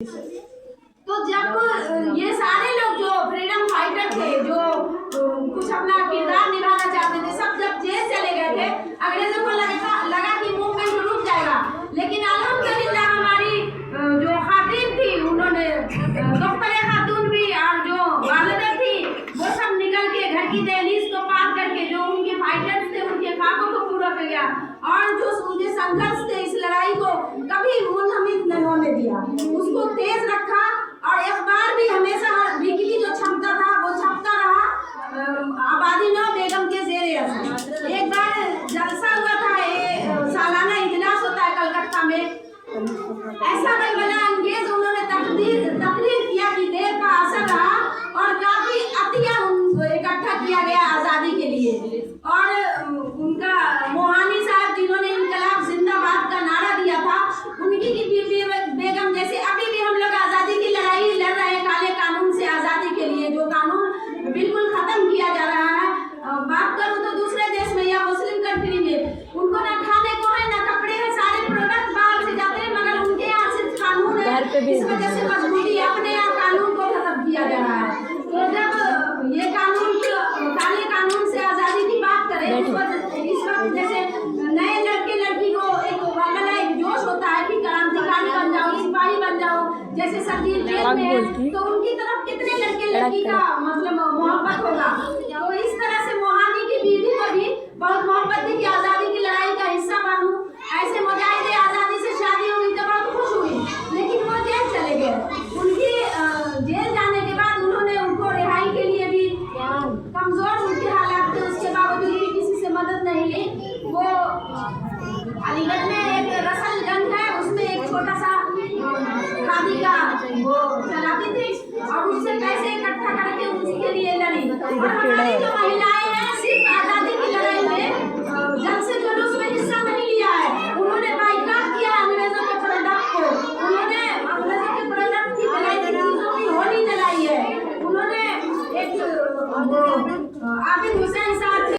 तो जब ये सारे लोग जो फ्रीडम फाइटर थे, जो कुछ अपना किरदार निभाना चाहते थे, सब जब जेल चले गए थे, अंग्रेजों को लगा कि मूवमेंट रुक जाएगा, लेकिन अल्हम्दुलिल्लाह हमारी जो खातिन थी, उन्होंने दोपहर खातून भी और जो वालिदा थी, वो सब निकल के घर की दहलीज को पार करके जो उनके फाइटर्स थे, उनके ख्वाबों को पूरा कर गया। और जो उनके संघर्ष थे, इस लड़ाई को कभी मुनहमिद नहीं होने दिया, उसको तेज रखा। और अखबार भी हमेशा वीकली जो छपता था वो छपता रहा। आबादी नौ बेगम के जेरे असर एक बार जलसा हुआ था, सालाना इजलास होता है कलकत्ता में, ऐसा बलबला अंगेज उन्होंने तकरीर किया कि देर का असर रहा और काफी अतिया इकट्ठा किया गया आजादी के लिए। और उनका मोहानी साहब जिन्होंने इनकलाब जिंदाबाद का नारा दिया था, उनकी बीबी बेगम जैसे अभी भी हम लोग आजादी की लड़ाई लड़ रहे हैं काले कानून से आजादी के लिए, जो कानून बिल्कुल खत्म किया जा रहा है। बात करूं तो दूसरे देश में या मुस्लिम कंट्री में उनको ना खाने को है ना कपड़े हैं, सारे प्रोडक्ट बाहर से जाते हैं, मगर उनके यहाँ सिर्फ कानून है। इस वजह से मजबूरी अपने यहाँ कानून को खत्म किया जा रहा है। तो जब ये कानून काले कानून से आजादी की बात करें, इस वक्त जैसे नए लड़के लड़की को एक जोश होता है कि क्रांतिकारी बन जाओ, सिपाही बन जाओ, जैसे सर्दी जेल में है तो उनकी तरफ कितने लड़के लड़की का मतलब मोहब्बत होगा। तो इस तरह से मोहानी की बीवी को भी बहुत मोहब्बत थी कि आजादी की लड़ाई का हिस्सा बनूं। ऐसे मुजाहिदे आजादी से शादी हुई तो बहुत खुश हुई, लेकिन वो जेल चले गए। उनकी जेल जाने के बाद उन्होंने उनको रिहाई के लिए भी कमजोर उनके हालात थे, उसके बावजूद भी किसी से मदद नहीं ली। वो अलीगढ़ में एक रसलगंज है, उसमें एक छोटा सा खादी का वो चलाती थी और उससे पैसे इकट्ठा करके उसके लिए लड़ी। और हमारी जो